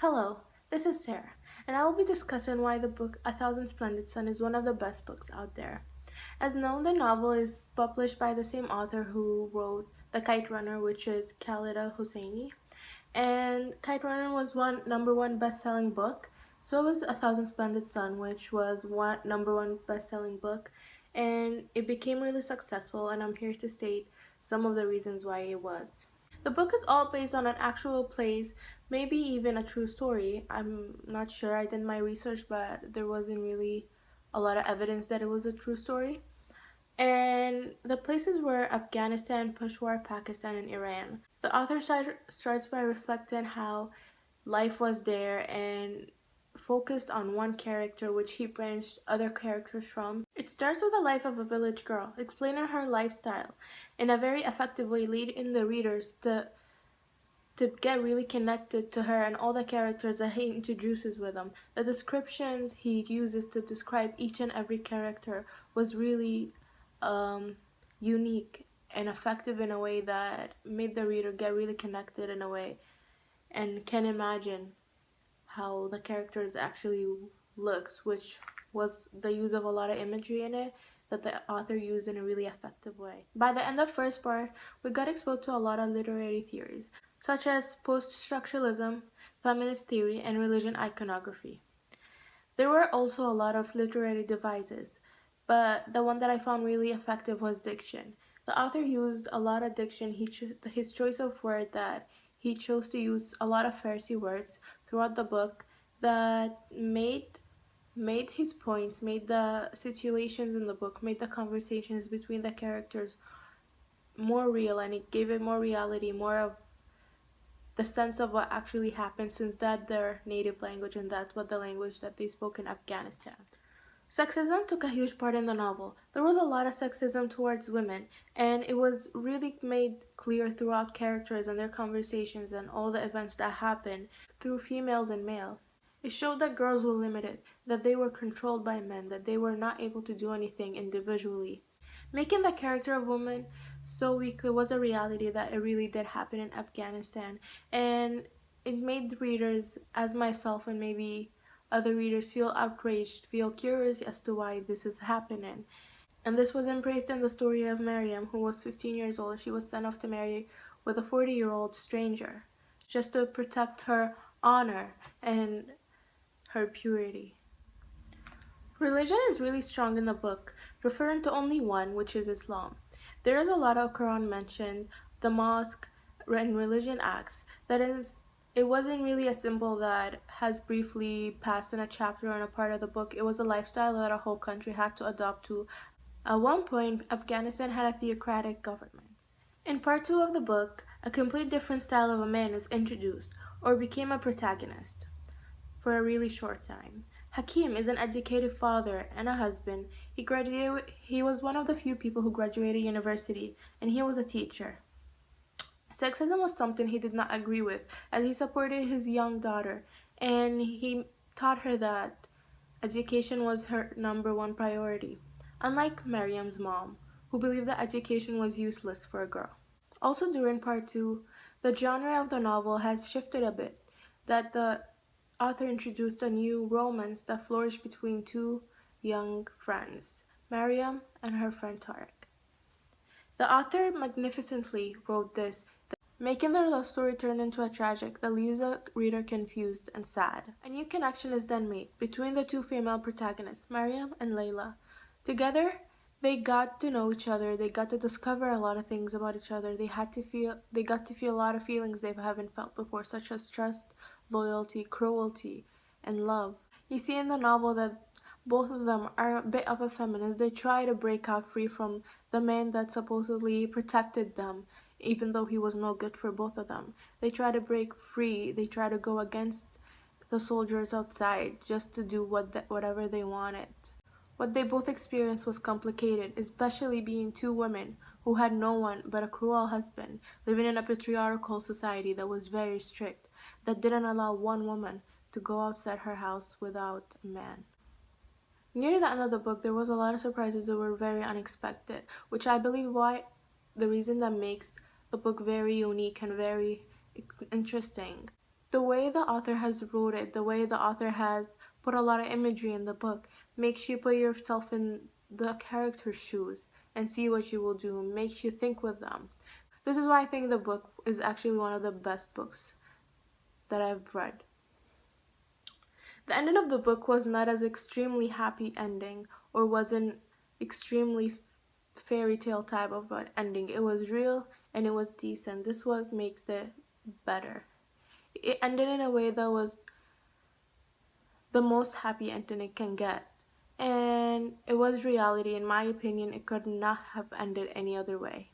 Hello, this is Sarah, and I will be discussing why the book A Thousand Splendid Sun is one of the best books out there. As known, the novel is published by the same author who wrote The Kite Runner, which is Khaled Hosseini. And Kite Runner was one number one best-selling book. So was A Thousand Splendid Sun, which was one number one best-selling book, and it became really successful. And I'm here to state some of the reasons why it was. The book is all based on an actual place, maybe even a true story. I'm not sure. I did my research, but there wasn't really a lot of evidence that it was a true story. And the places were Afghanistan, Peshawar, Pakistan, and Iran. The author starts by reflecting how life was there and focused on one character which he branched other characters from. It starts with the life of a village girl, explaining her lifestyle in a very effective way, leading the readers to get really connected to her and all the characters that he introduces with them. The descriptions he uses to describe each and every character was really unique and effective in a way that made the reader get really connected in a way and can imagine how the characters actually looks, which was the use of a lot of imagery in it that the author used in a really effective way. By the end of first part, we got exposed to a lot of literary theories, such as post-structuralism, feminist theory, and religion iconography. There were also a lot of literary devices, but the one that I found really effective was diction. The author used a lot of diction. His choice of word that he chose to use a lot of Pharisee words throughout the book that made his points, made the situations in the book, made the conversations between the characters more real, and it gave it more reality, more of the sense of what actually happened, since that their native language and that was the language that they spoke in Afghanistan. Sexism took a huge part in the novel. There was a lot of sexism towards women, and it was really made clear throughout characters and their conversations and all the events that happened through females and male. It showed that girls were limited, that they were controlled by men, that they were not able to do anything individually. Making the character of woman so weak was a reality that it really did happen in Afghanistan, and it made readers, as myself and maybe other readers, feel outraged, feel curious as to why this is happening. And this was embraced in the story of Maryam, who was 15 years old. She was sent off to marry with a 40-year-old stranger just to protect her honor and her purity. Religion is really strong in the book, referring to only one, which is Islam. There is a lot of Quran mentioned, the mosque, and religion acts. It wasn't really a symbol that has briefly passed in a chapter or in a part of the book. It was a lifestyle that a whole country had to adopt to. At one point, Afghanistan had a theocratic government. In part 2 of the book, a complete different style of a man is introduced, or became a protagonist, for a really short time. Hakim is an educated father and a husband. He was one of the few people who graduated university, and he was a teacher. Sexism was something he did not agree with, as he supported his young daughter, and he taught her that education was her number one priority, unlike Maryam's mom, who believed that education was useless for a girl. Also during part 2, the genre of the novel has shifted a bit, that the author introduced a new romance that flourished between two young friends, Maryam and her friend Tarek. The author magnificently wrote this, making their love story turn into a tragic that leaves the reader confused and sad. A new connection is then made between the two female protagonists, Maryam and Layla. Together, they got to know each other. They got to discover a lot of things about each other. They got to feel a lot of feelings they haven't felt before, such as trust, loyalty, cruelty, and love. You see in the novel that both of them are a bit of a feminist. They try to break out free from the man that supposedly protected them, even though he was no good for both of them. They try to break free. They try to go against the soldiers outside just to do whatever they wanted. What they both experienced was complicated, especially being two women who had no one but a cruel husband, living in a patriarchal society that was very strict, that didn't allow one woman to go outside her house without a man. Near the end of the book, there was a lot of surprises that were very unexpected, which I believe why the reason that makes the book very unique and very interesting. The way the author has wrote it, the way the author has put a lot of imagery in the book, makes you put yourself in the character's shoes and see what you will do, makes you think with them. This is why I think the book is actually one of the best books that I've read. The ending of the book was not as extremely happy ending or wasn't extremely fairy tale type of an ending. It was real and it was decent. This was makes it better. It ended in a way that was the most happy ending it can get. And it was reality. In my opinion, it could not have ended any other way.